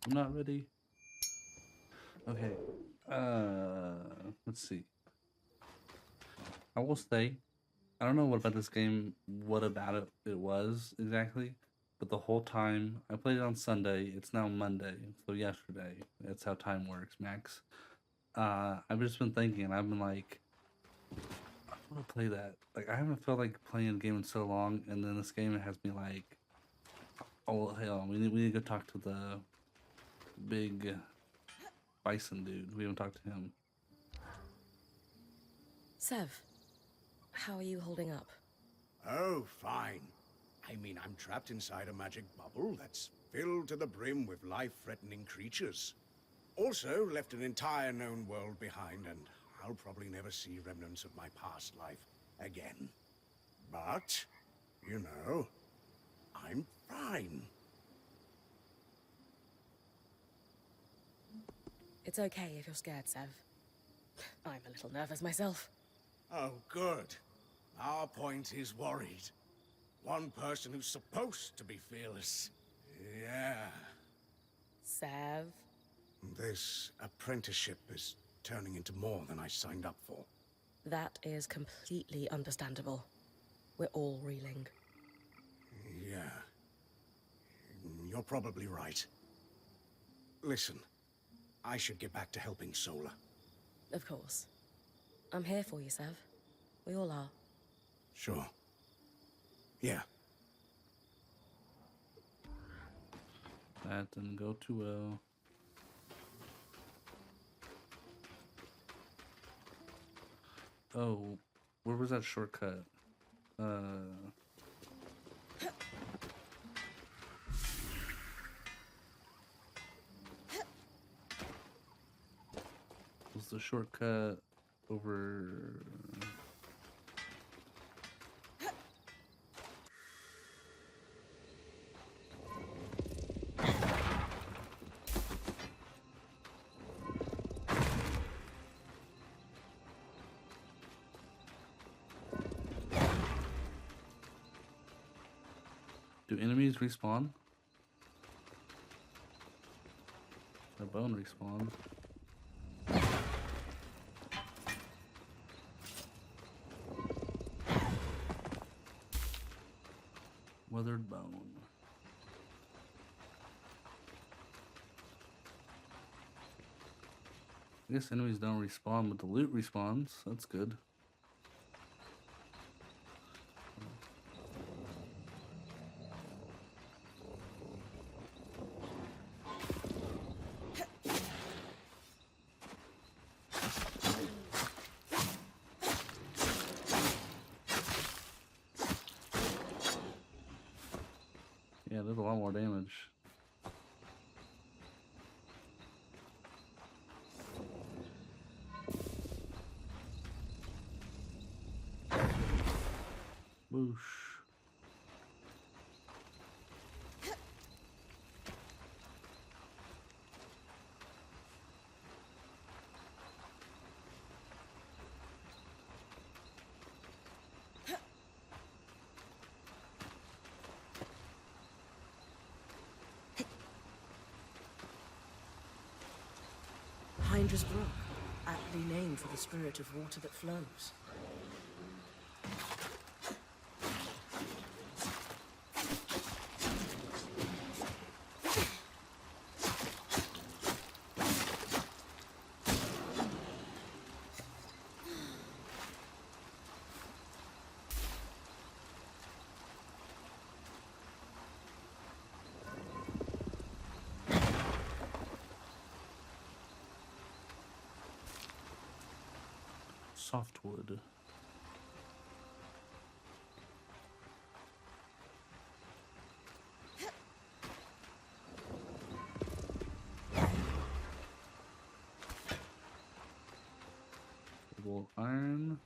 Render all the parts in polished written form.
I'm not ready. Okay. Let's see. I will say, I don't know what about this game, what about it was exactly, but the whole time I played it on Sunday. It's now Monday, so yesterday. That's how time works, Max. I've just been thinking. I've been like, I want to play that. Like, I haven't felt like playing a game in so long, and then this game has me like, oh hell, we need to go talk to the big bison dude. We haven't talked to him. Sev, how are you holding up? Oh, fine. I mean, I'm trapped inside a magic bubble that's filled to the brim with life-threatening creatures. Also, left an entire known world behind, and I'll probably never see remnants of my past life again. But, you know, I'm fine. It's okay if you're scared, Sev. I'm a little nervous myself. Oh, good. Our point is worried. One person who's supposed to be fearless. Yeah. Sev? This apprenticeship is turning into more than I signed up for. That is completely understandable. We're all reeling. Yeah. You're probably right. Listen, I should get back to helping Sola. Of course. I'm here for you, Sev. We all are. Sure. Yeah. That didn't go too well. Oh, where was that shortcut? Was the shortcut over? Do enemies respawn? A bone respawn. Weathered bone. I guess enemies don't respawn, but the loot respawns. That's good. Yeah, there's a lot more damage. Whoosh. Hydra's Brook, aptly named for the spirit of water that flows. Softwood. Wool iron.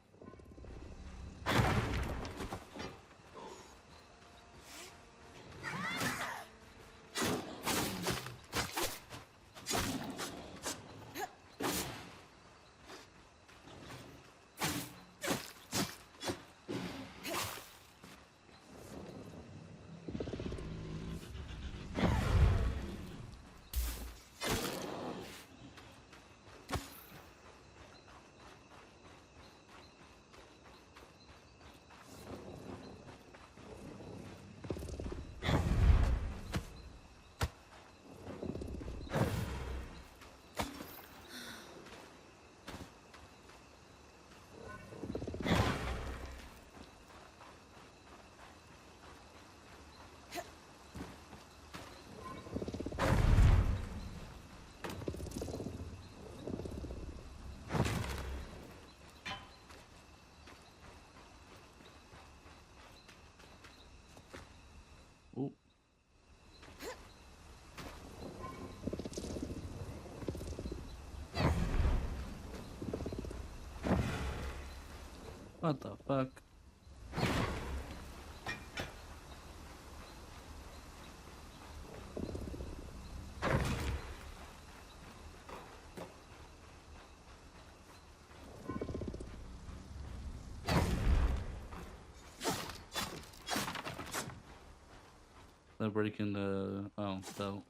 What the fuck? They're breaking the... Oh, so...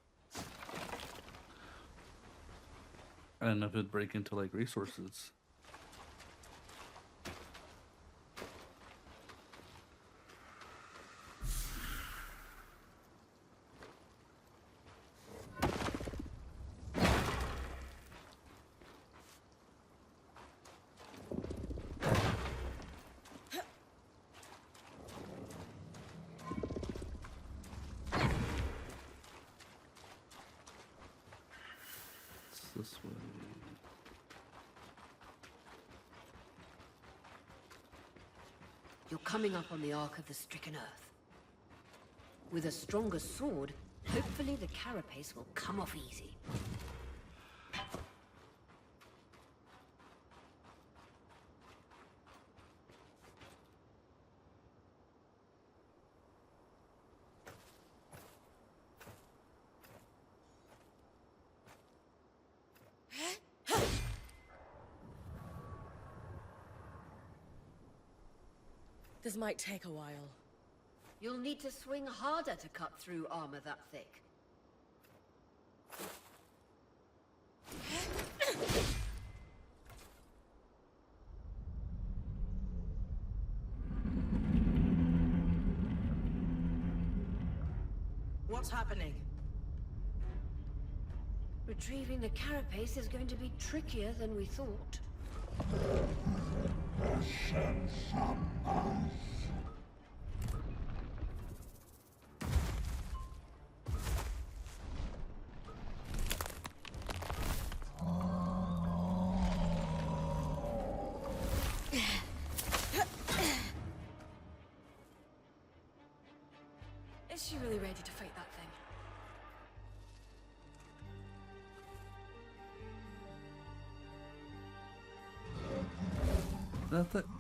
I don't know if it'd break into, like, resources. This way. You're coming up on the Ark of the Stricken Earth. With a stronger sword, hopefully the carapace will come off easy. This might take a while. You'll need to swing harder to cut through armor that thick. What's happening? Retrieving the carapace is going to be trickier than we thought. Is she really ready to fight that thing?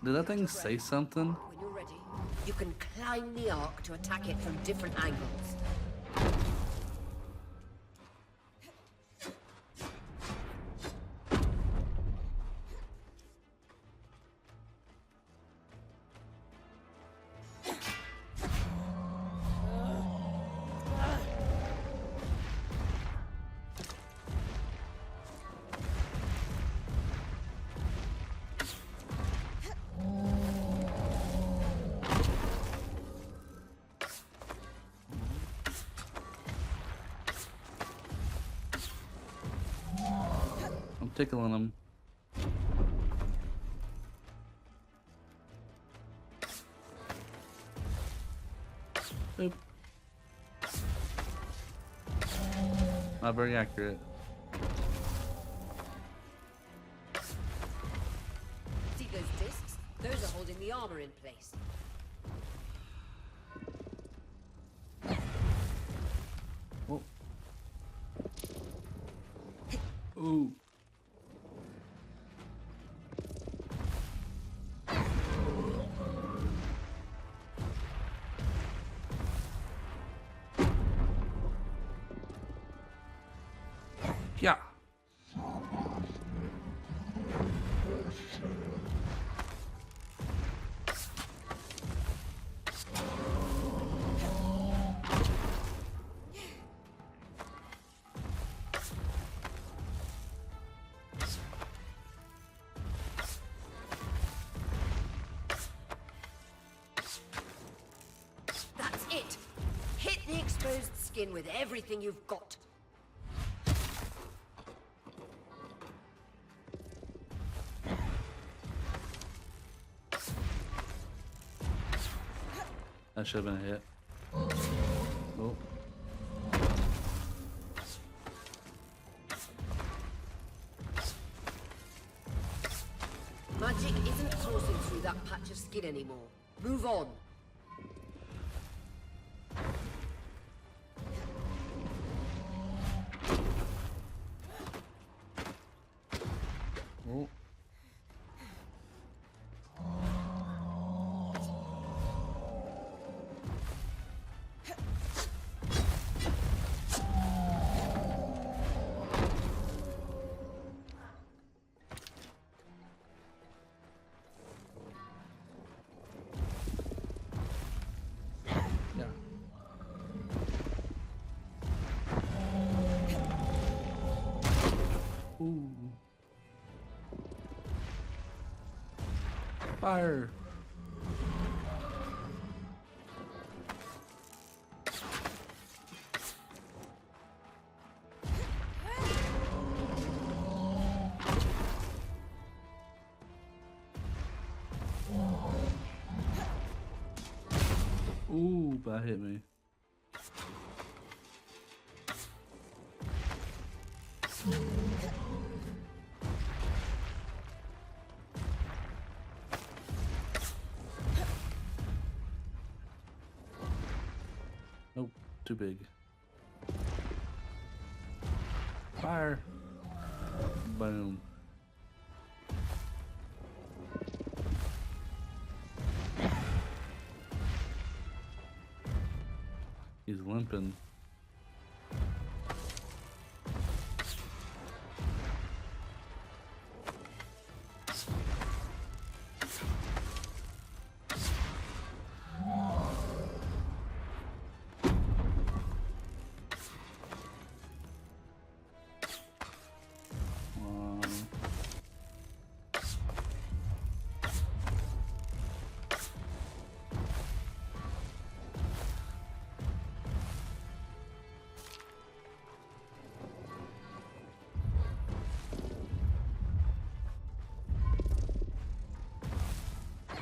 Did that thing say something? When you're ready, you can climb the Ark to attack it from different angles. I'm tickling him. Boop. Not very accurate. See those discs? Those are holding the armor in place. Oh. Ooh. Yeah. That's it! Hit the exposed skin with everything you've got. That should have been a hit. Oh. Magic isn't coursing through that patch of skin anymore. Move on. Oh. Ooh. Fire. Ooh, that hit me. Nope, too big. Fire. Boom. He's limping.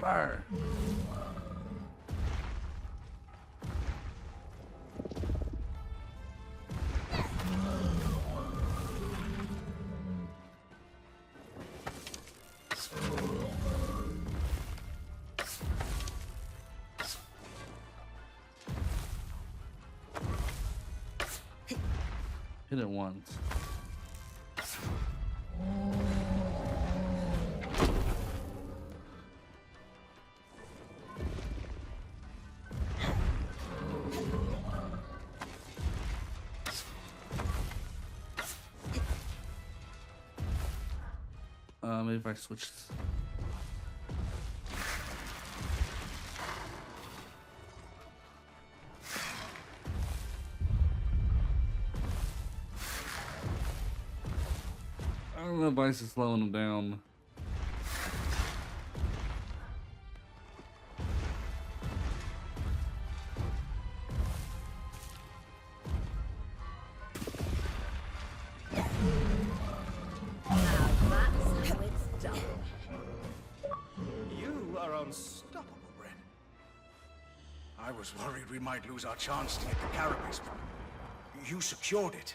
Fire. Hit it once. Maybe if I switch this. I don't know if ice is slowing him down. Unstoppable, Brynn. I was worried we might lose our chance to get the carapace, but you secured it.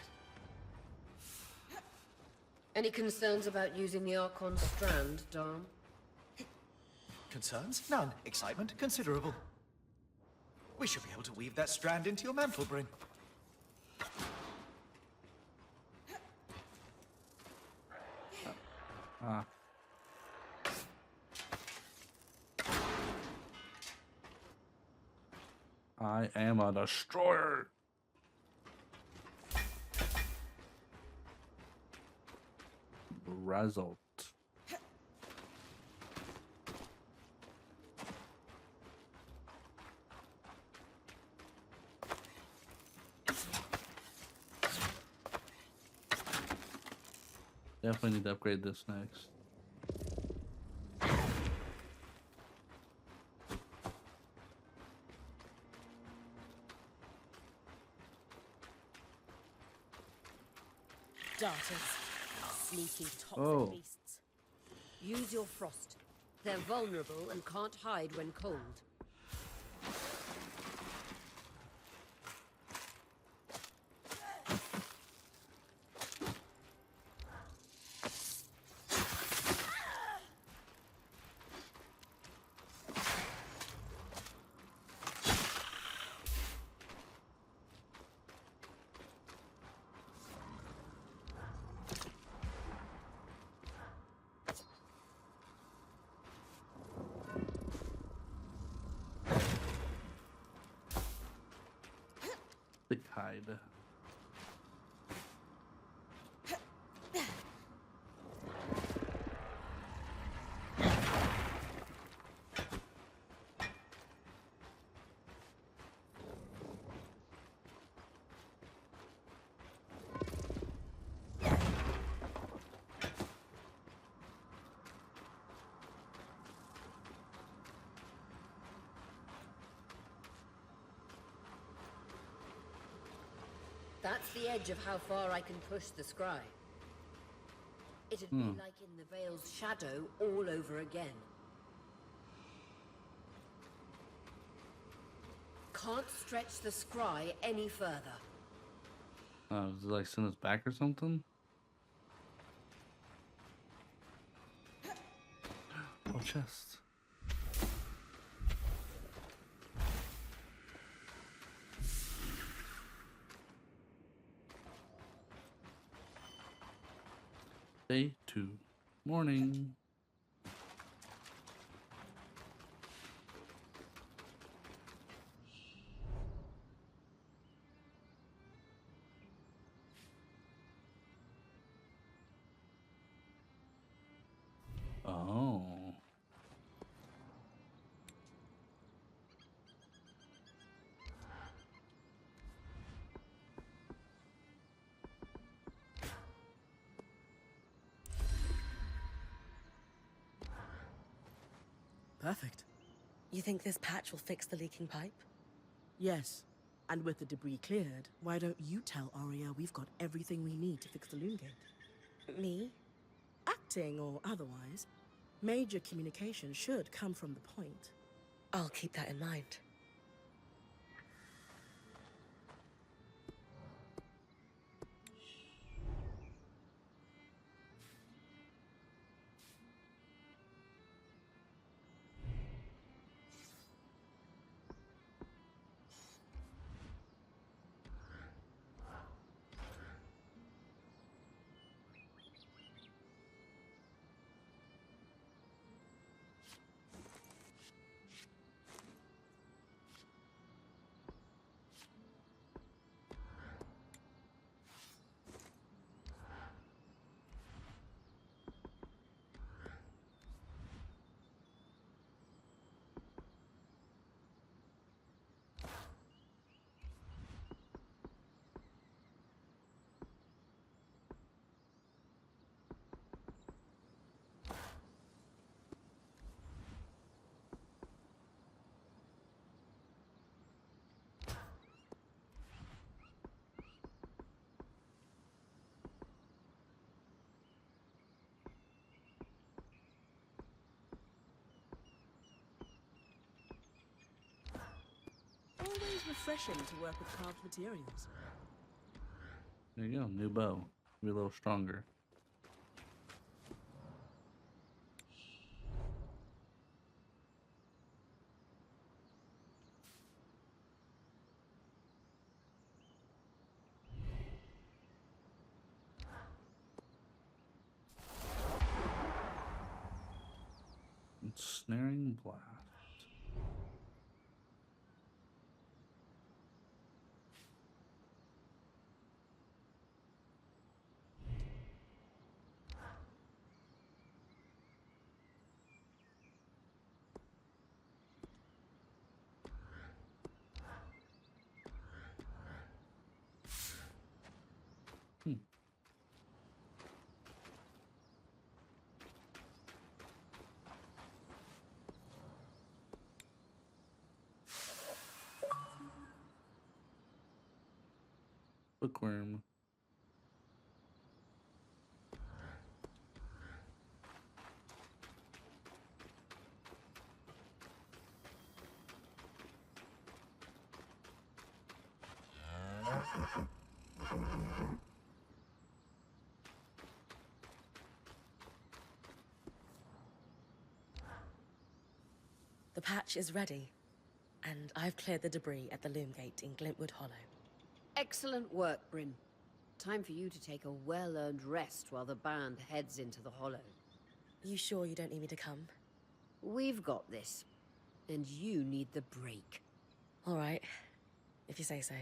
Any concerns about using the Archon strand, Dom? Concerns? None. Excitement? Considerable. We should be able to weave that strand into your mantle, Brynn. I am a destroyer. Result. Definitely need to upgrade this next. Darters. Sneaky toxic Oh. beasts. Use your frost. They're vulnerable and can't hide when cold. Thick hide. That's the edge of how far I can push the scry. It'd be like in the Veil's shadow all over again. Can't stretch the scry any further. Does it like send us back or something? Oh, chest. Day 2. Morning. Oh. Perfect. You think this patch will fix the leaking pipe? Yes. And with the debris cleared, why don't you tell Arya we've got everything we need to fix the Loomgate? Me? Acting or otherwise, major communication should come from the point. I'll keep that in mind. Always refreshing to work with carved materials. There you go. New bow. Be a little stronger. Snaring blast. Bookworm. The patch is ready, and I've cleared the debris at the Loomgate in Glintwood Hollow. Excellent work, Brynn. Time for you to take a well-earned rest while the band heads into the Hollow. You sure you don't need me to come? We've got this, and you need the break. All right, if you say so.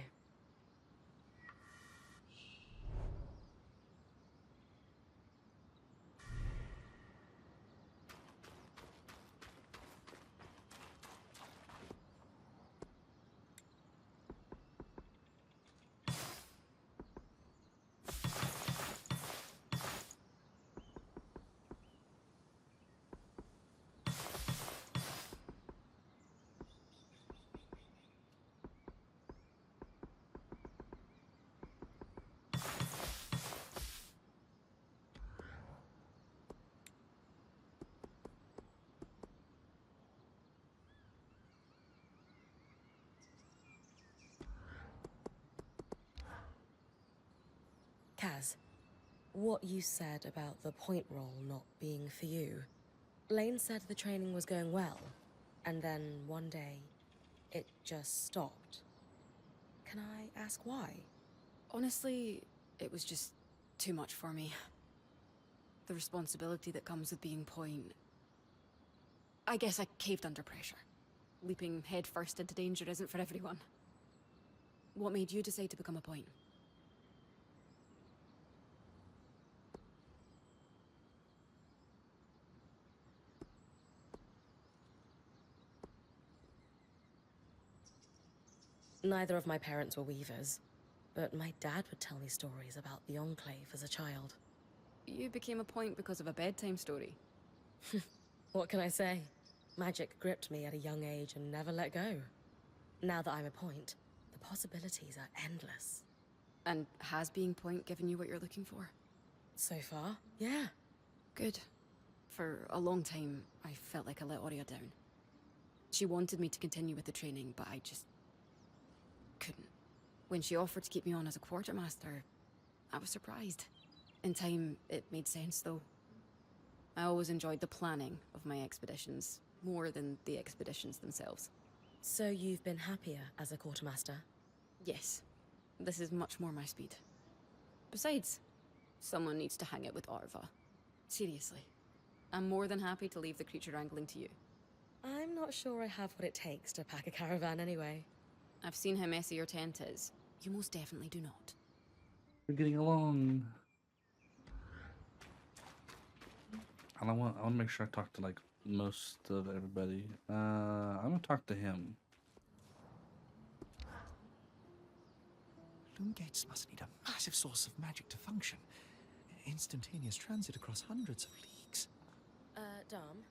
Kaz, what you said about the point roll not being for you. Lane said the training was going well, and then one day, it just stopped. Can I ask why? Honestly, it was just too much for me. The responsibility that comes with being point. I guess I caved under pressure. Leaping headfirst into danger isn't for everyone. What made you decide to become a point? Neither of my parents were weavers, but my dad would tell me stories about the Enclave as a child. You became a point because of a bedtime story. What can I say? Magic gripped me at a young age and never let go. Now that I'm a point, the possibilities are endless. And has being point given you what you're looking for? So far, yeah. Good. For a long time, I felt like I let Aurea down. She wanted me to continue with the training, but I just couldn't. When she offered to keep me on as a quartermaster, I was surprised. In time, it made sense, though. I always enjoyed the planning of my expeditions, more than the expeditions themselves. So you've been happier as a quartermaster? Yes. This is much more my speed. Besides, someone needs to hang out with Arva. Seriously. I'm more than happy to leave the creature wrangling to you. I'm not sure I have what it takes to pack a caravan anyway. I've seen how messy your tent is. You most definitely do not. We're getting along. I want to make sure I talk to like most of everybody. I'm gonna talk to him. Loomgates must need a massive source of magic to function. Instantaneous transit across hundreds of leagues. Dom?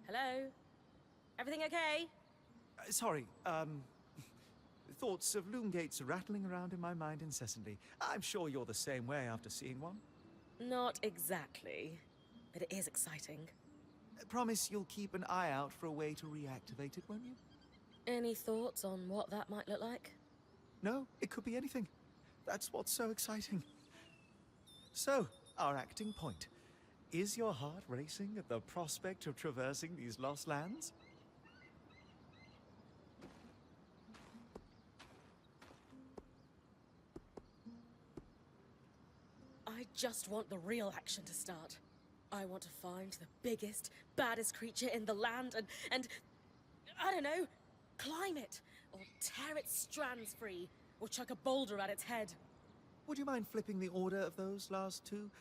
Hello? Everything okay? Sorry, thoughts of Loomgates rattling around in my mind incessantly. I'm sure you're the same way after seeing one. Not exactly, but it is exciting. Promise you'll keep an eye out for a way to reactivate it, won't you? Any thoughts on what that might look like? No, it could be anything. That's what's so exciting. So, our acting point. Is your heart racing at the prospect of traversing these lost lands? I just want the real action to start. I want to find the biggest, baddest creature in the land and I don't know, climb it, or tear its strands free, or chuck a boulder at its head. Would you mind flipping the order of those last two?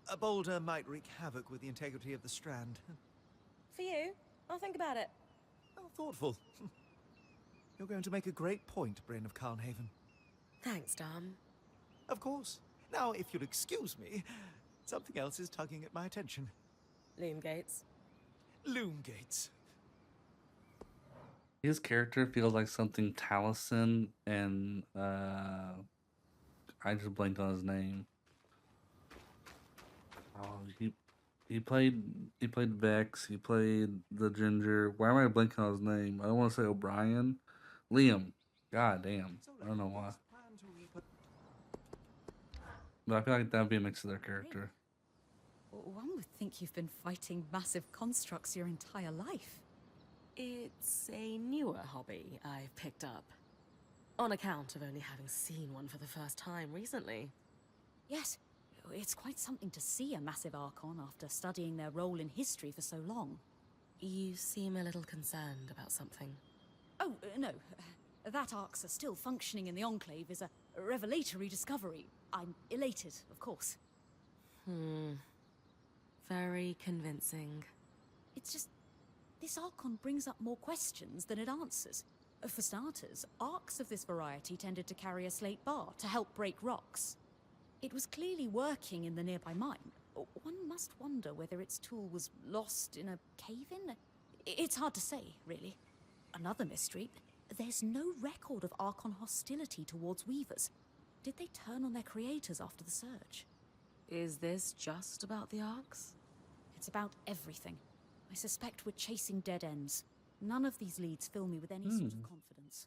A boulder might wreak havoc with the integrity of the strand. For you, I'll think about it. How thoughtful. You're going to make a great point, Brynn of Carnhaven. Thanks, Dom. Of course. Now, if you'll excuse me, something else is tugging at my attention. Loomgates. Loomgates. His character feels like something Taliesin and I just blanked on his name. Oh, he played Vex. He played the Ginger. Why am I blanking on his name? I don't want to say O'Brien. Liam. God damn. I don't know why. But I feel like that would be a mix of their character. One would think you've been fighting massive constructs your entire life. It's a newer hobby I've picked up. On account of only having seen one for the first time recently. Yes, it's quite something to see a massive Archon after studying their role in history for so long. You seem a little concerned about something. Oh, no. That Arcs are still functioning in the Enclave is a revelatory discovery. I'm elated, of course. Very convincing. It's just, this Archon brings up more questions than it answers. For starters, arcs of this variety tended to carry a slate bar to help break rocks. It was clearly working in the nearby mine. One must wonder whether its tool was lost in a cave-in? It's hard to say, really. Another mystery, there's no record of Archon hostility towards Weavers. Did they turn on their creators after the Surge? Is this just about the Arcs? It's about everything. I suspect we're chasing dead ends. None of these leads fill me with any sort of confidence.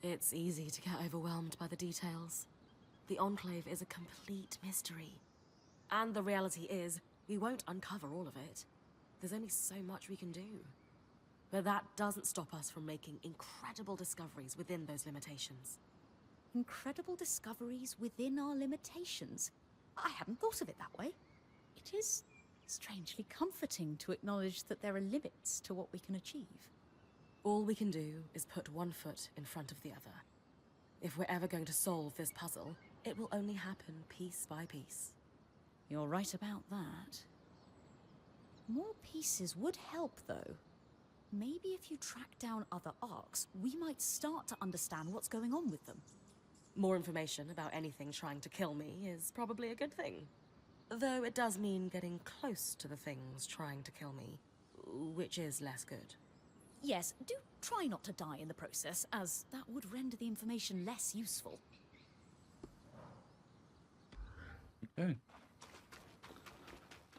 It's easy to get overwhelmed by the details. The Enclave is a complete mystery. And the reality is, we won't uncover all of it. There's only so much we can do. But that doesn't stop us from making incredible discoveries within those limitations. Incredible discoveries within our limitations. I hadn't thought of it that way. It is strangely comforting to acknowledge that there are limits to what we can achieve. All we can do is put one foot in front of the other. If we're ever going to solve this puzzle, it will only happen piece by piece. You're right about that. More pieces would help, though. Maybe if you track down other arcs, we might start to understand what's going on with them. More information about anything trying to kill me is probably a good thing. Though it does mean getting close to the things trying to kill me, which is less good. Yes, do try not to die in the process, as that would render the information less useful. Okay.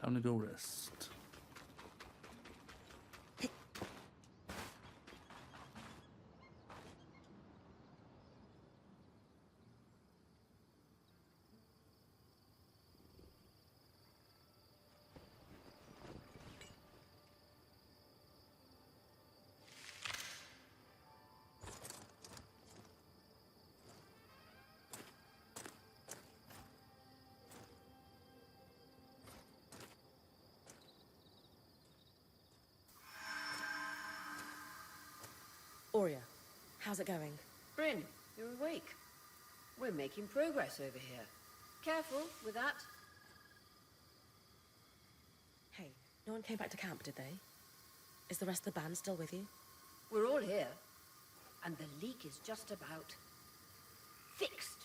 Time to go rest. Aurea, how's it going? Brynn, you're awake. We're making progress over here. Careful with that. Hey, no one came back to camp, did they? Is the rest of the band still with you? We're all here. And the leak is just about fixed.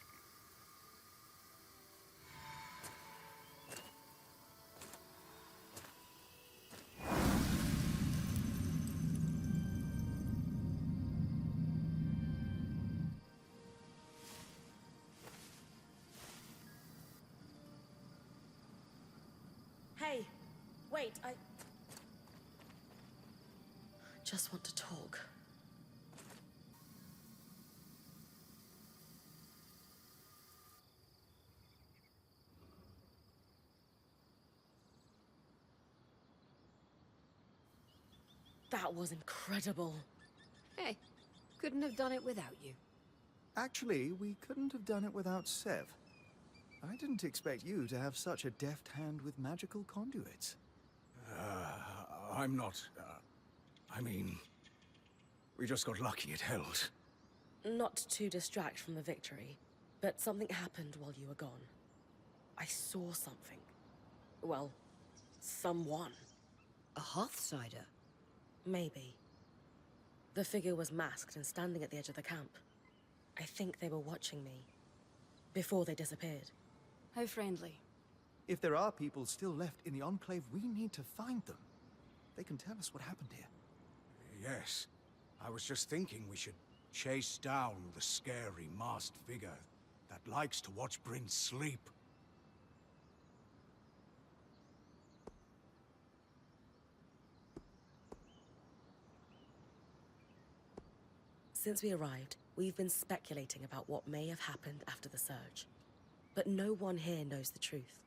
Hey, wait, I just want to talk. That was incredible. Hey, couldn't have done it without you. Actually, we couldn't have done it without Sev. I didn't expect you to have such a deft hand with magical conduits. I'm not... I mean... We just got lucky it held. Not to distract from the victory, but something happened while you were gone. I saw something. Well, someone. A Hearthsider? Maybe. The figure was masked and standing at the edge of the camp. I think they were watching me. Before they disappeared. How friendly. If there are people still left in the Enclave, we need to find them. They can tell us what happened here. Yes. I was just thinking we should chase down the scary masked figure that likes to watch Brynn sleep. Since we arrived, we've been speculating about what may have happened after the surge. But no one here knows the truth.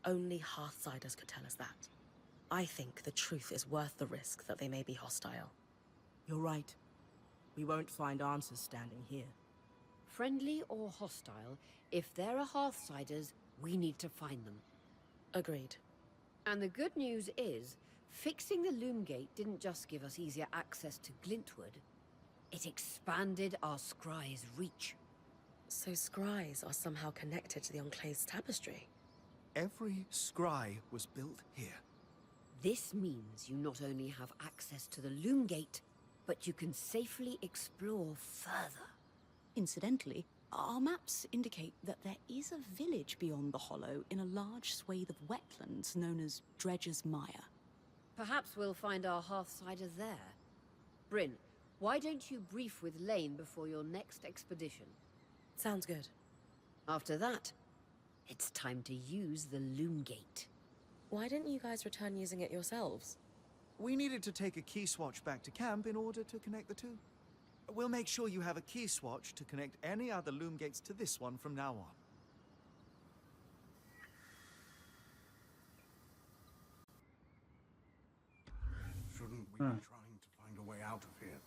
Only Hearthsiders could tell us that. I think the truth is worth the risk that they may be hostile. You're right. We won't find answers standing here. Friendly or hostile, if there are Hearthsiders, we need to find them. Agreed. And the good news is, fixing the Loomgate didn't just give us easier access to Glintwood, it expanded our scry's reach. So scries are somehow connected to the Enclave's tapestry? Every scry was built here. This means you not only have access to the Loomgate, but you can safely explore further. Incidentally, our maps indicate that there is a village beyond the Hollow in a large swathe of wetlands known as Dredger's Mire. Perhaps we'll find our Hearthsider there. Brynn, why don't you brief with Lane before your next expedition? Sounds good. After that, it's time to use the Loomgate. Why didn't you guys return using it yourselves? We needed to take a key swatch back to camp in order to connect the two. We'll make sure you have a key swatch to connect any other Loomgates to this one from now on. Shouldn't we be trying to find a way out of here?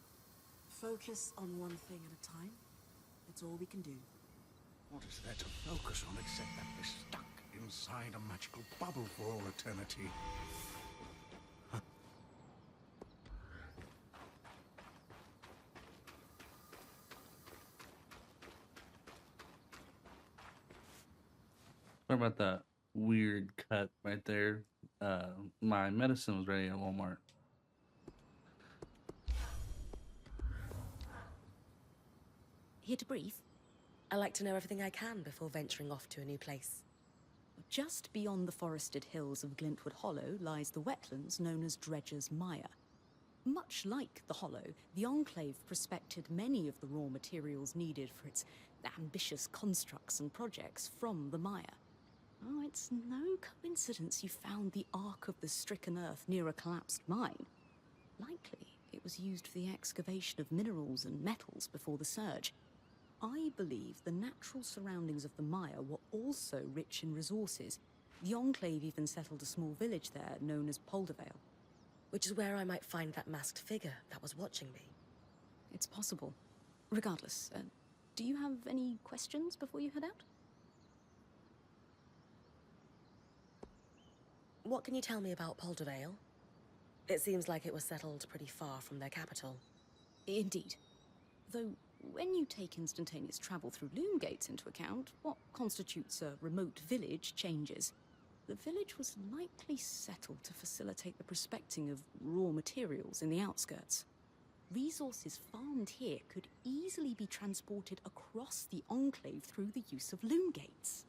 Focus on one thing at a time. That's all we can do. What is there to focus on except that we're stuck inside a magical bubble for all eternity? Sorry about that weird cut right there. My medicine was ready at Walmart. Here to brief. I like to know everything I can before venturing off to a new place. Just beyond the forested hills of Glintwood Hollow lies the wetlands known as Dredger's Mire. Much like the Hollow, the Enclave prospected many of the raw materials needed for its ambitious constructs and projects from the mire. Oh, it's no coincidence you found the Ark of the Stricken Earth near a collapsed mine. Likely, it was used for the excavation of minerals and metals before the surge. I believe the natural surroundings of the mire were also rich in resources. The Enclave even settled a small village there known as Poldervale. Which is where I might find that masked figure that was watching me. It's possible. Regardless, do you have any questions before you head out? What can you tell me about Poldervale? It seems like it was settled pretty far from their capital. Indeed. Though, when you take instantaneous travel through Loomgates into account, what constitutes a remote village changes. The village was likely settled to facilitate the prospecting of raw materials in the outskirts. Resources farmed here could easily be transported across the Enclave through the use of Loomgates.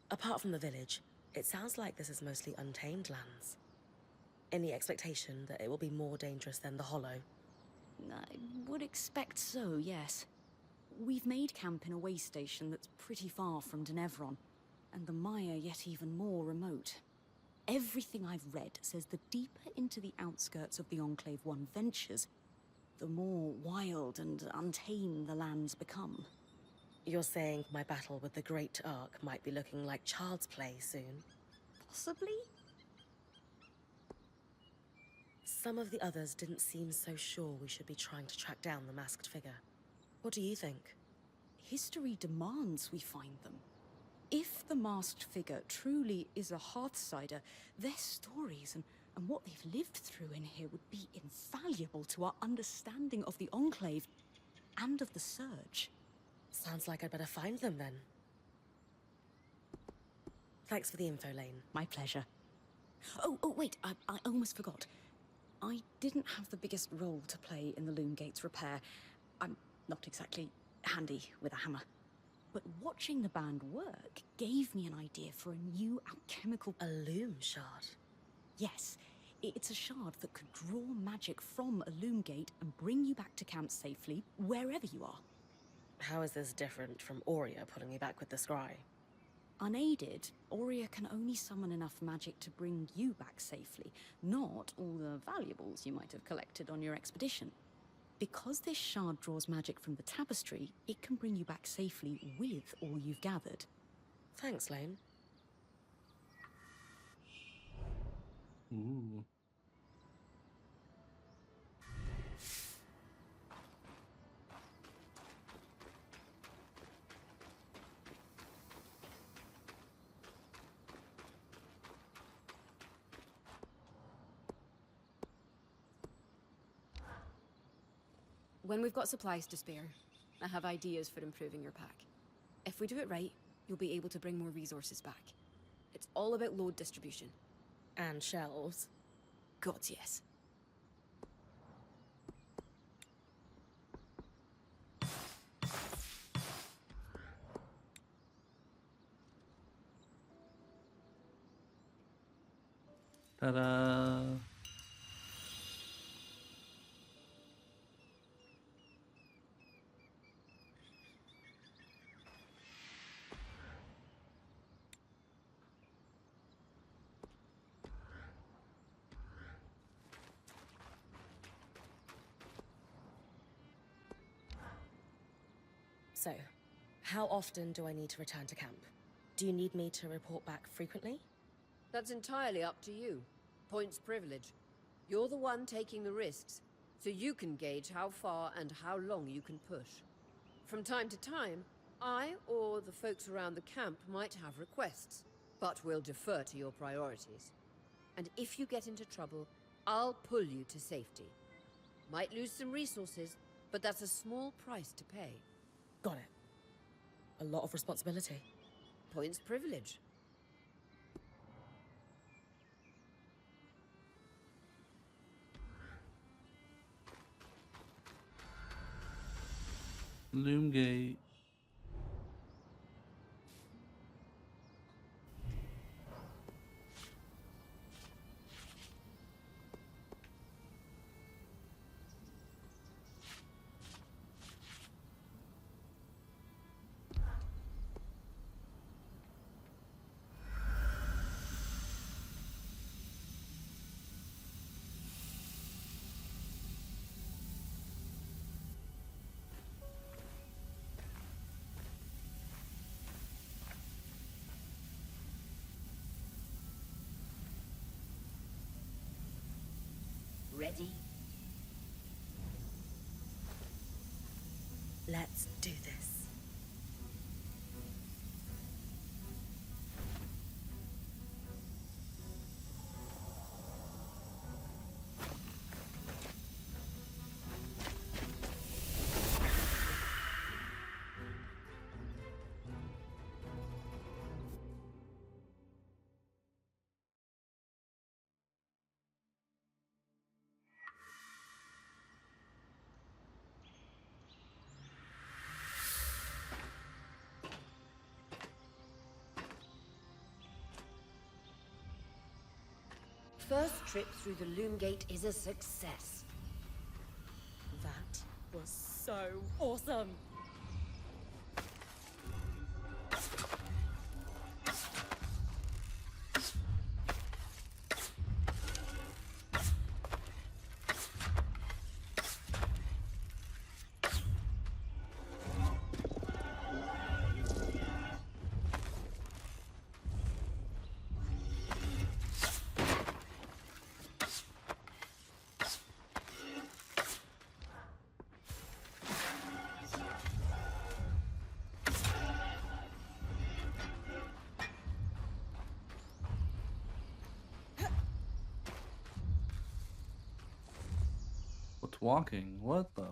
Apart from the village, it sounds like this is mostly untamed lands. In the expectation that it will be more dangerous than the Hollow. I would expect so, yes. We've made camp in a way station that's pretty far from Denevron, and the mire yet even more remote. Everything I've read says the deeper into the outskirts of the Enclave one ventures, the more wild and untamed the lands become. You're saying my battle with the Great Ark might be looking like child's play soon? Possibly? Some of the others didn't seem so sure we should be trying to track down the masked figure. What do you think? History demands we find them. If the masked figure truly is a Hearthsider, their stories and what they've lived through in here would be invaluable to our understanding of the Enclave and of the Surge. Sounds like I'd better find them then. Thanks for the info, Lane. My pleasure. Oh, wait, I almost forgot. I didn't have the biggest role to play in the Loomgates repair. I'm not exactly handy with a hammer. But watching the band work gave me an idea for a new alchemical... A loom shard? Yes, it's a shard that could draw magic from a Loomgate and bring you back to camp safely, wherever you are. How is this different from Aurea pulling me back with the scry? Unaided, Aurea can only summon enough magic to bring you back safely, not all the valuables you might have collected on your expedition. Because this shard draws magic from the tapestry, it can bring you back safely with all you've gathered. Thanks, Lane. Ooh. When we've got supplies to spare, I have ideas for improving your pack. If we do it right, you'll be able to bring more resources back. It's all about load distribution. And shelves. God, yes. Ta-da! So, how often do I need to return to camp? Do you need me to report back frequently? That's entirely up to you. Points privilege. You're the one taking the risks, so you can gauge how far and how long you can push. From time to time, I or the folks around the camp might have requests, but we'll defer to your priorities. And if you get into trouble, I'll pull you to safety. Might lose some resources, but that's a small price to pay. Got it. A lot of responsibility. Points privilege. Loomgate. Ready? Let's do this. First trip through the Loomgate is a success. That was so awesome. What's walking? What the?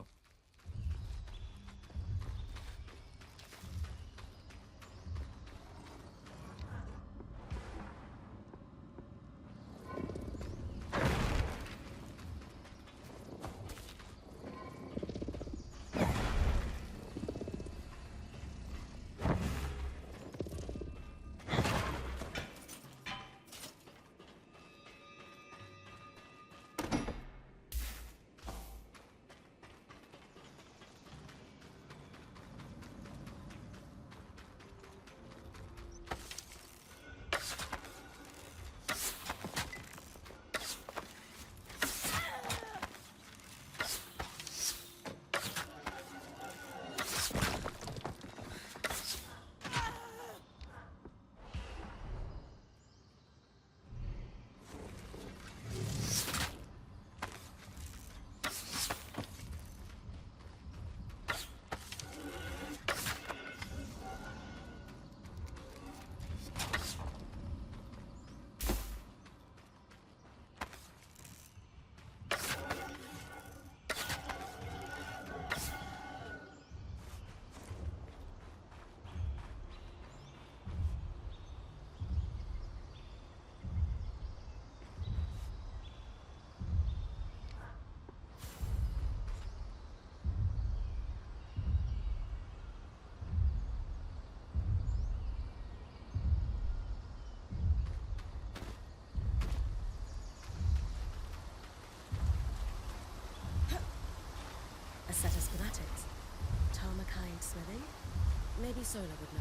A set of schematics. Tarmakind smithing? Maybe Sola would know.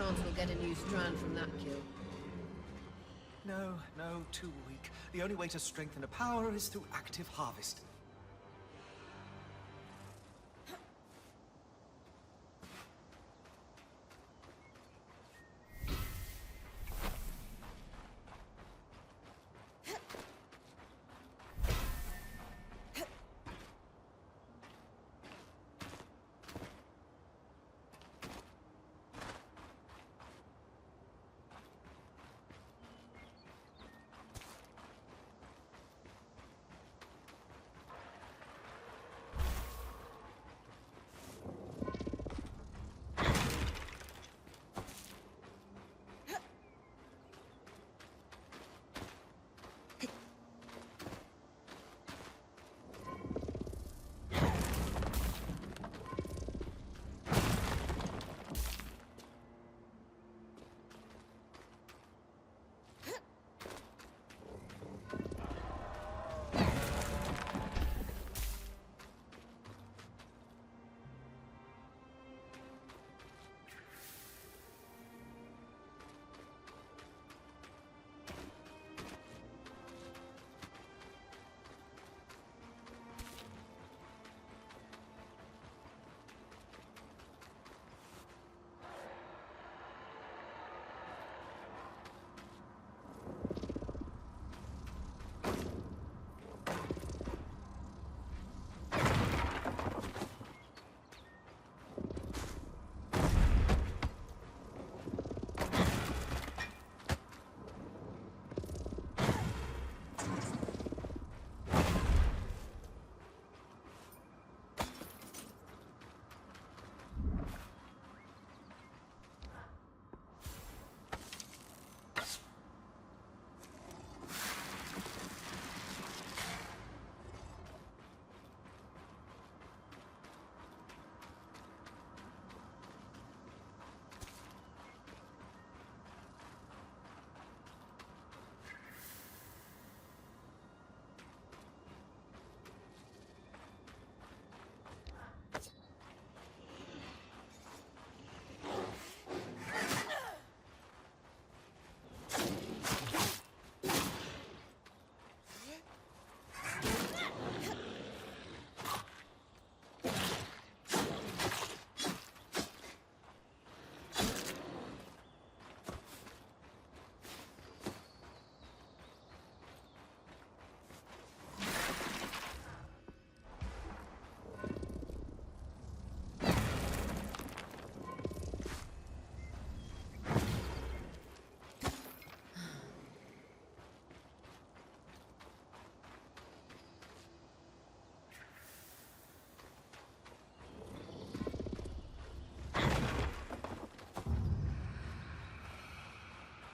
chance we'll get a new strand from that kill. No, too weak. The only way to strengthen a power is through active harvest.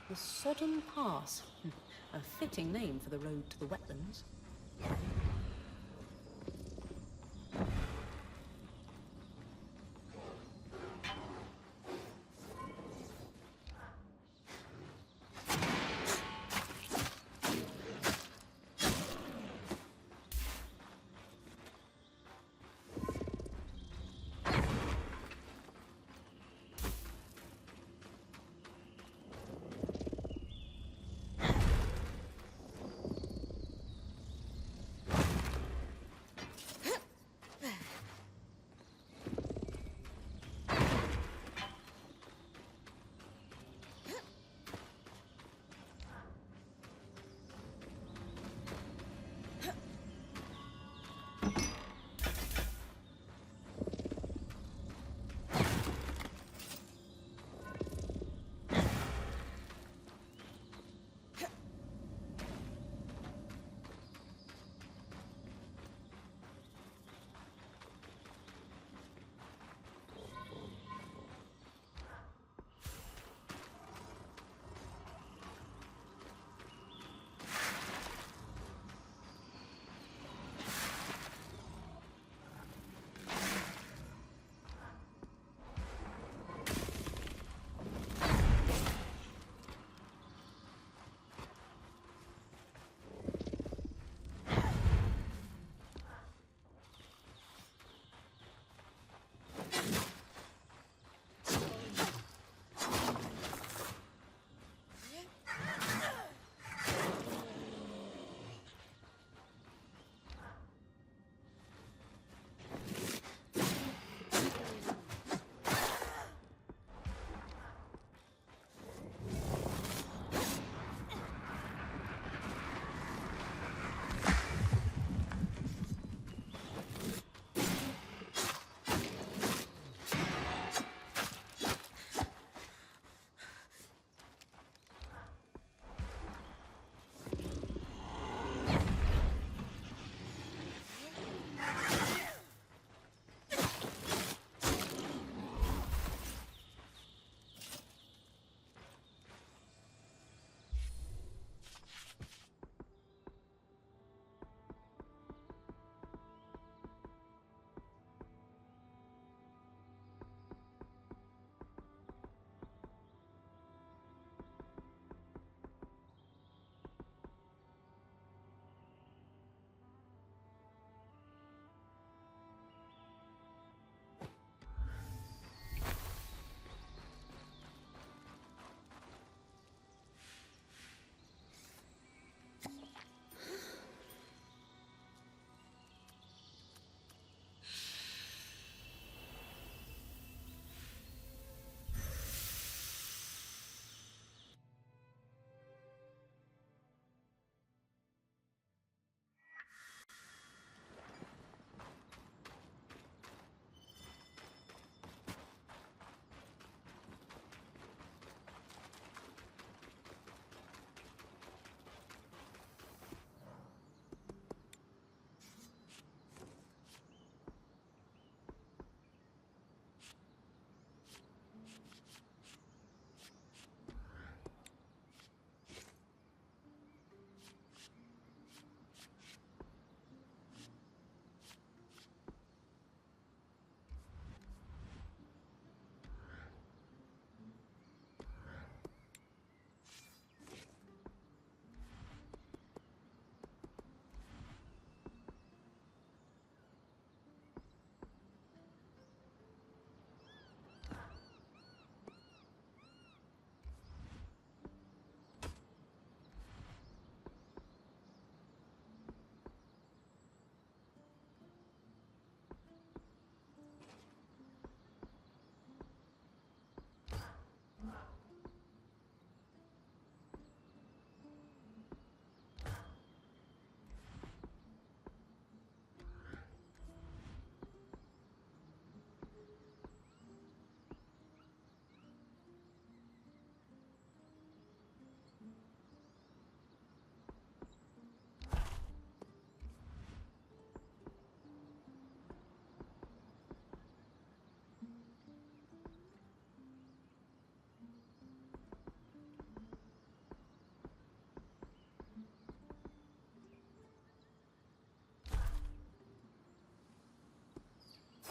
The Sodden Pass. A fitting name for the road to the wetlands.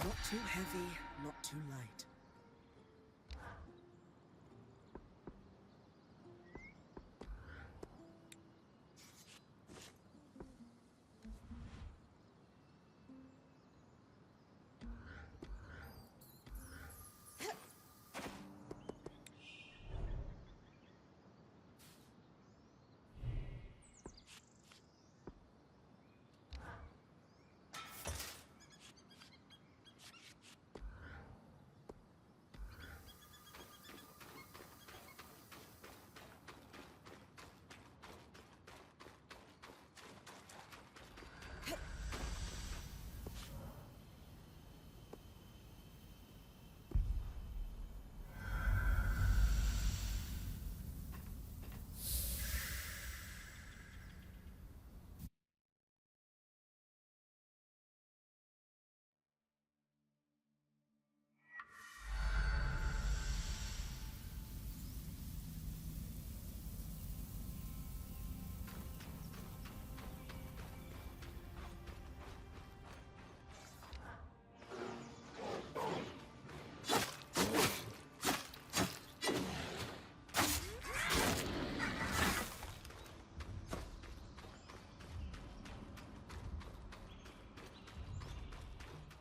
Not too heavy, not too light.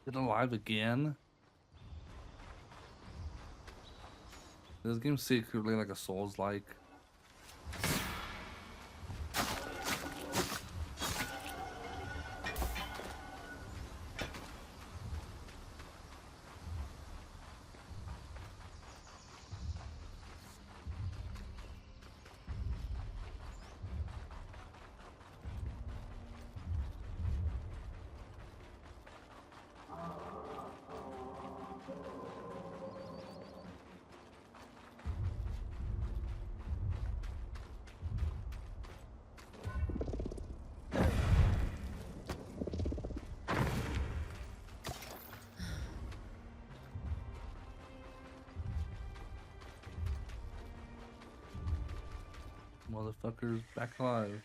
It alive again? This game secretly like a Souls-like. Motherfuckers back alive.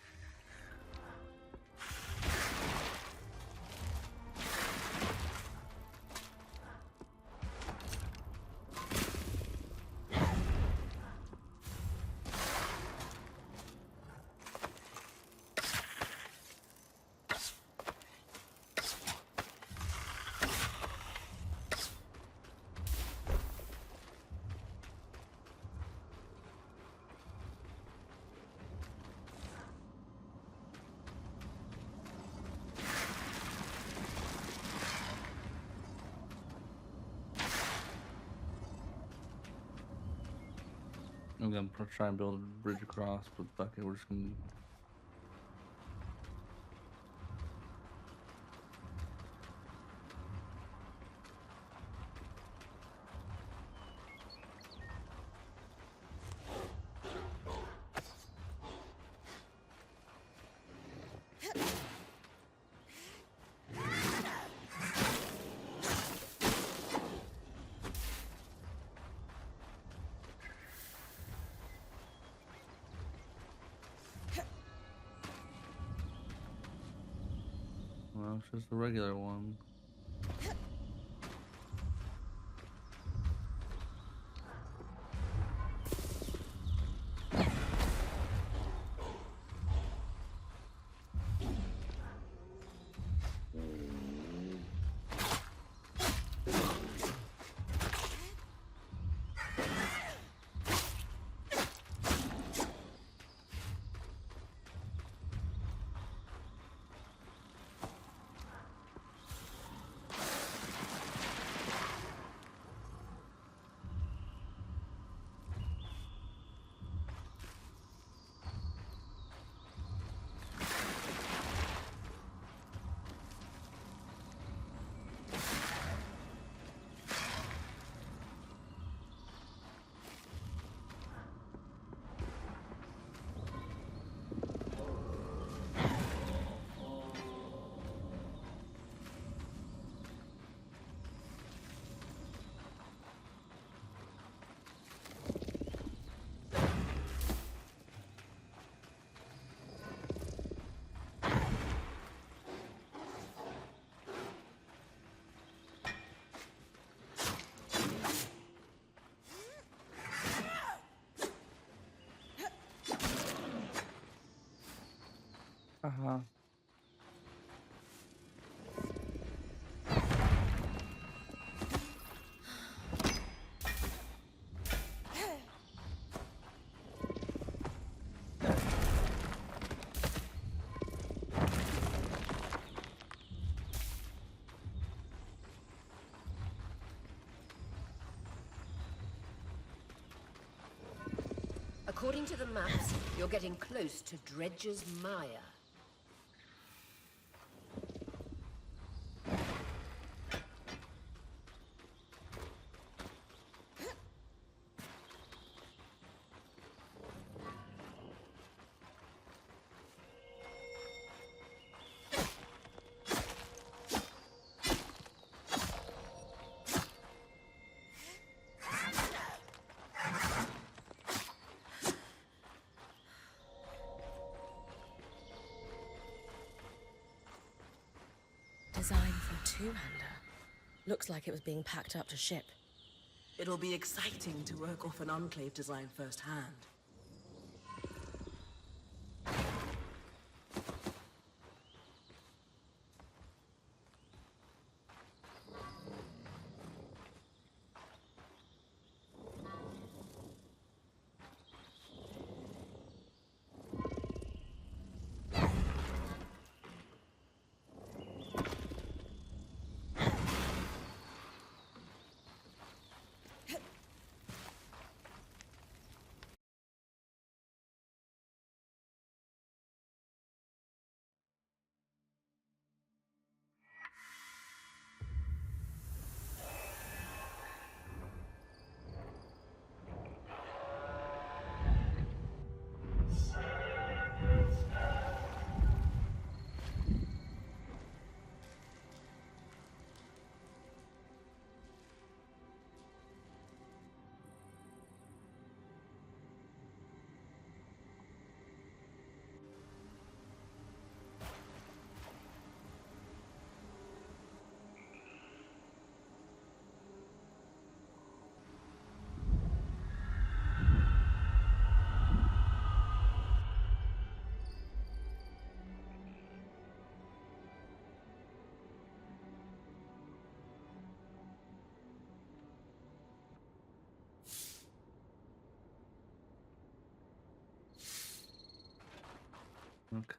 I'm gonna try and build a bridge across, but fuck it, we're just gonna. Well, it's just a regular one. According to the maps, you're getting close to Dredge's Mire. Designed for a two-hander. Looks like it was being packed up to ship. It'll be exciting to work off an Enclave design firsthand.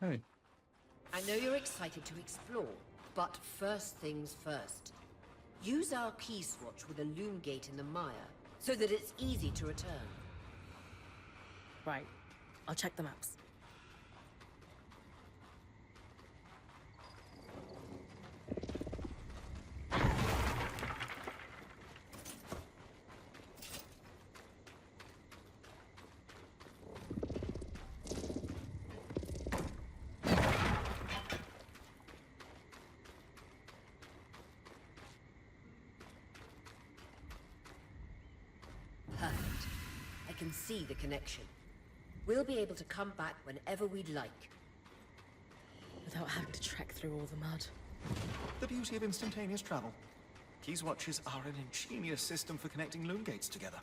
Okay. I know you're excited to explore, but first things first. Use our key swatch with a Loomgate in the mire, so that it's easy to return. Right. I'll check the maps. Perfect. I can see the connection. We'll be able to come back whenever we'd like. Without having to trek through all the mud. The beauty of instantaneous travel. Keys watches are an ingenious system for connecting Loomgates together.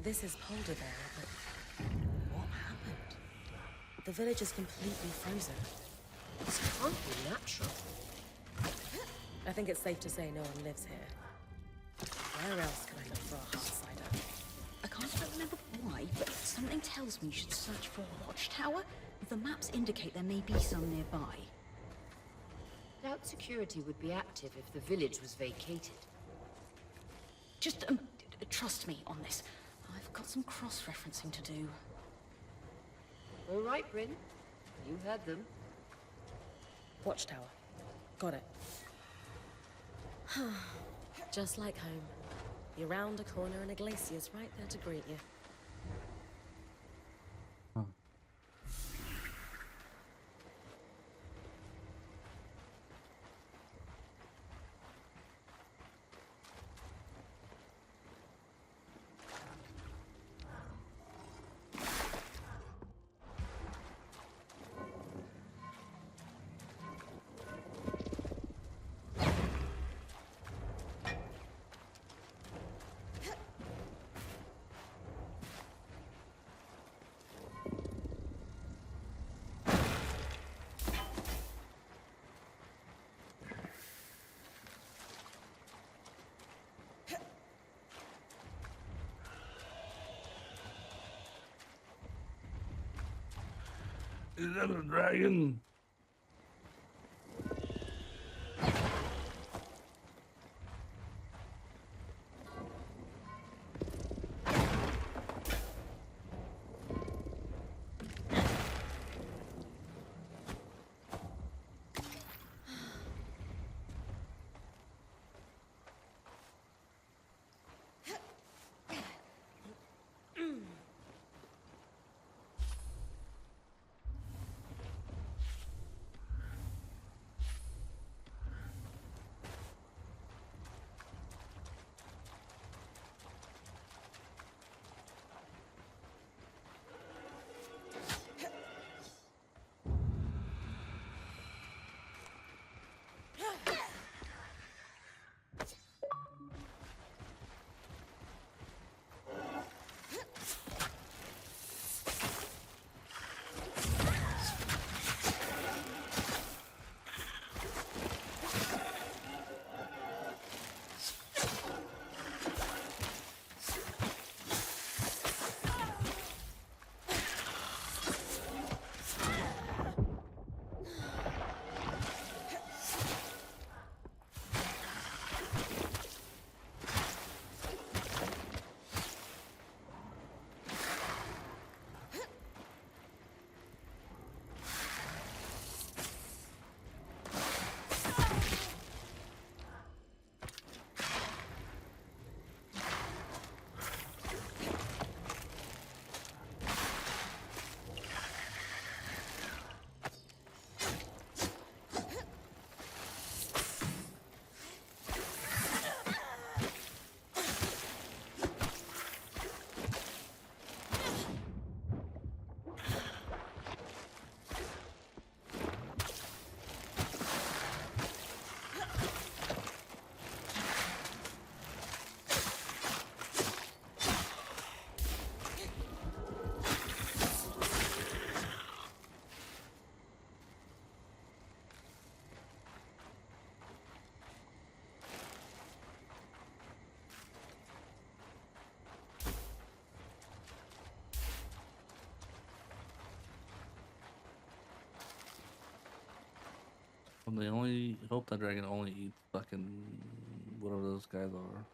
This is Polder there, but what happened? The village is completely frozen. This can't be natural. I think it's safe to say no one lives here. Where else could I look for a hard cider? I can't quite remember why, but something tells me you should search for a watchtower. The maps indicate there may be some nearby. Doubt security would be active if the village was vacated. Just trust me on this. I've got some cross-referencing to do. All right, Brynn. You heard them. Watchtower. Got it. Just like home. You're round a corner and a glacier's right there to greet you. Is that a dragon? They only hope that dragon only eats fucking whatever those guys are.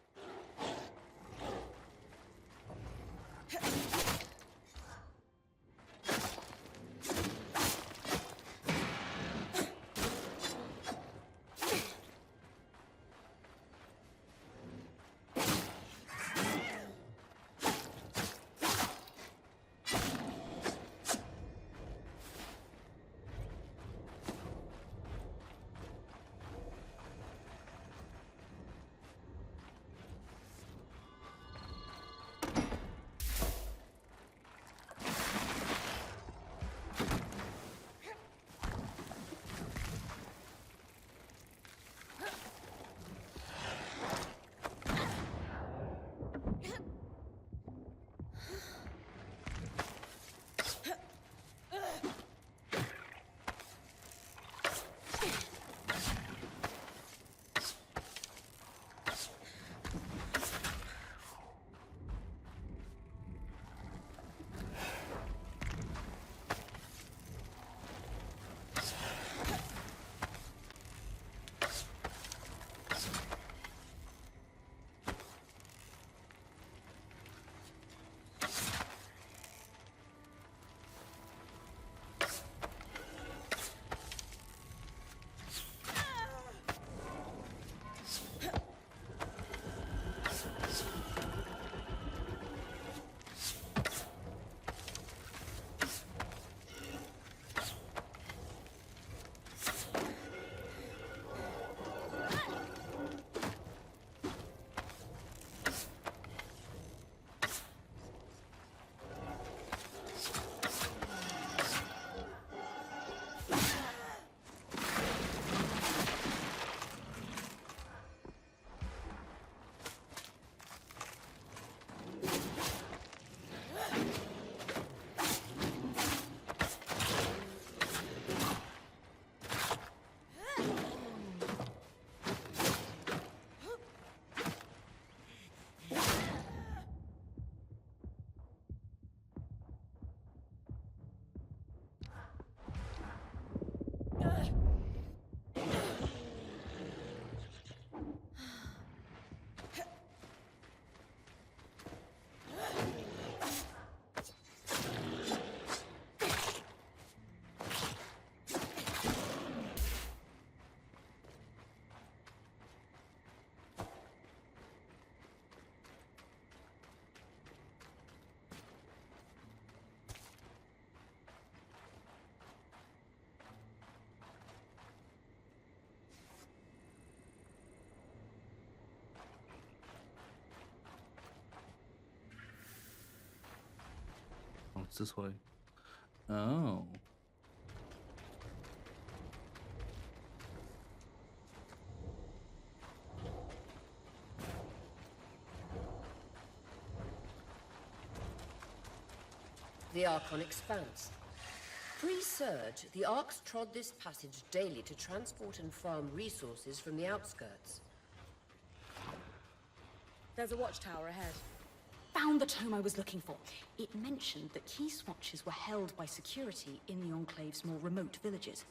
it's this way. Oh. The Archon Expanse. Pre-Surge, the Arcs trod this passage daily to transport and farm resources from the outskirts. There's a watchtower ahead. Found the tome I was looking for. It mentioned that key swatches were held by security in the Enclave's more remote villages.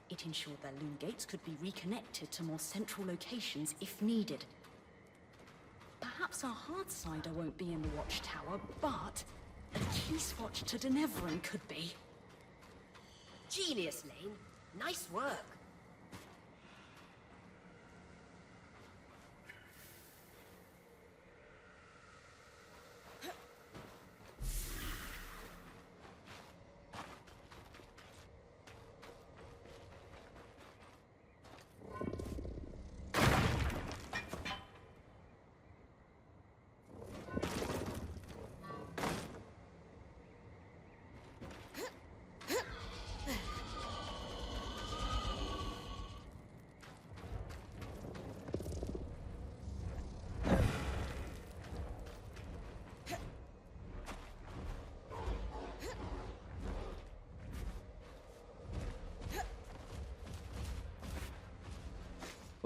It ensured their Loomgates could be reconnected to more central locations if needed. Perhaps our Hardsider won't be in the watchtower, but a key swatch to Denevran could be. Genius, Lane. Nice work.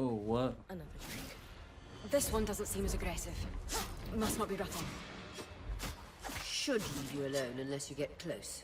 Oh, what? Another drink. This one doesn't seem as aggressive. Must not be rough on. Should leave you alone unless you get close.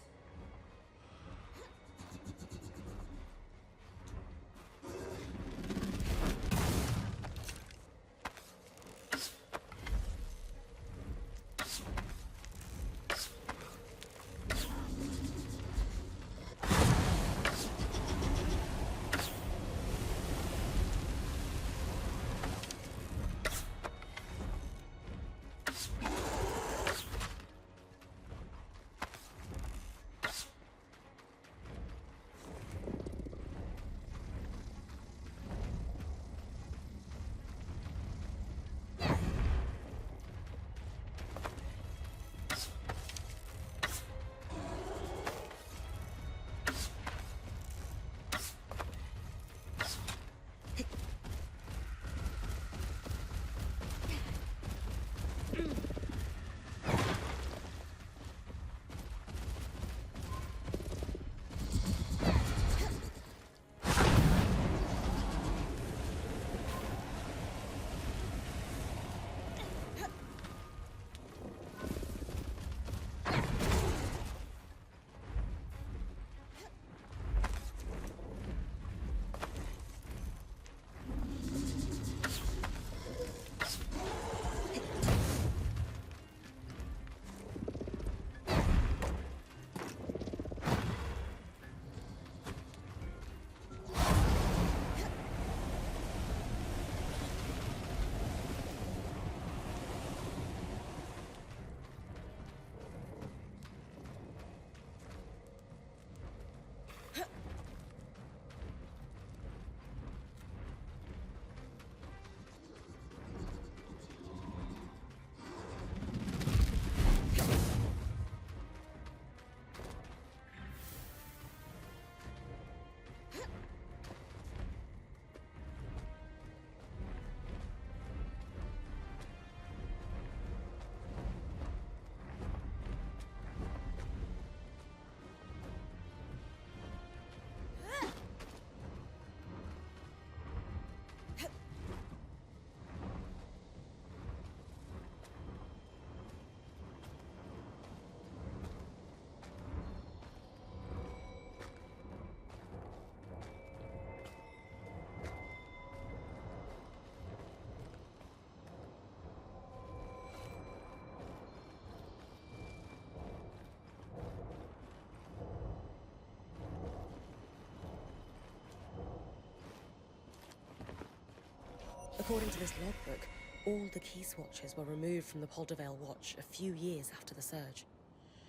According to this logbook, all the key swatches were removed from the Poldervale Watch a few years after the surge.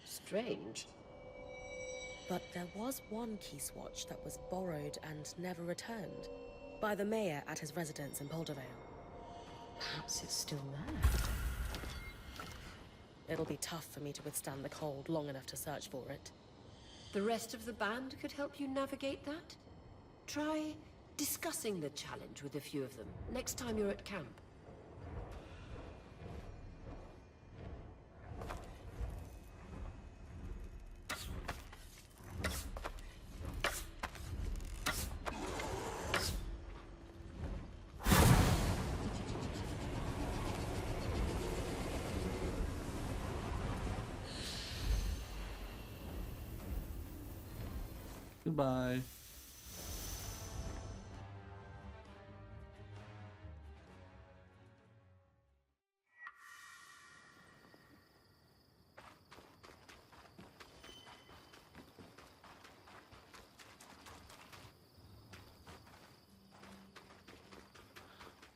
Strange. But there was one key swatch that was borrowed and never returned by the mayor at his residence in Poldervale. Perhaps it's still there. It'll be tough for me to withstand the cold long enough to search for it. The rest of the band could help you navigate that? Try discussing the challenge with a few of them next time you're at camp. Goodbye.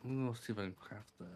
I'm gonna see if I can craft that.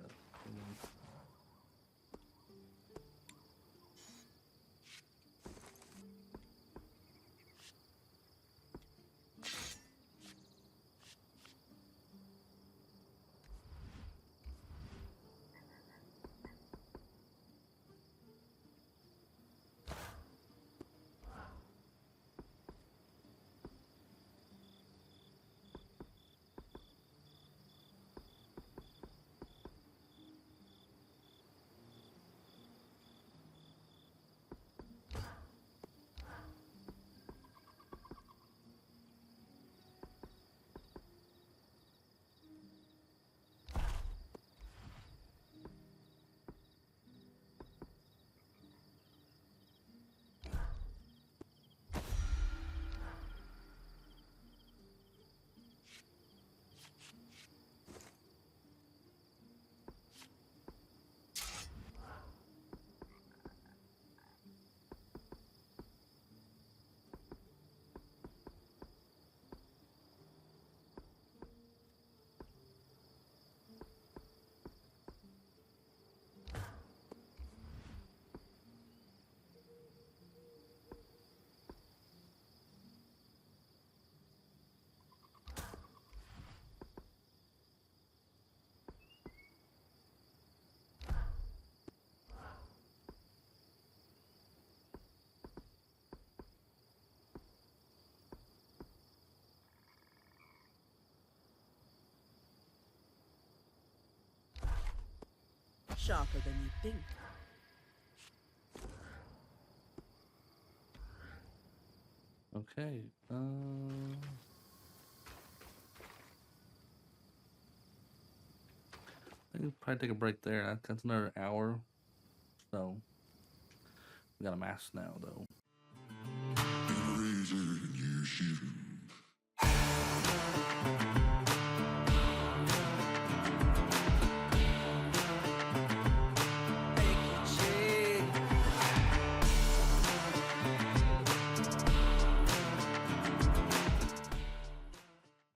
Sharper than you think. Okay. I think probably take a break there. That's another hour. So we got a mask now, though. Razor, you shoot.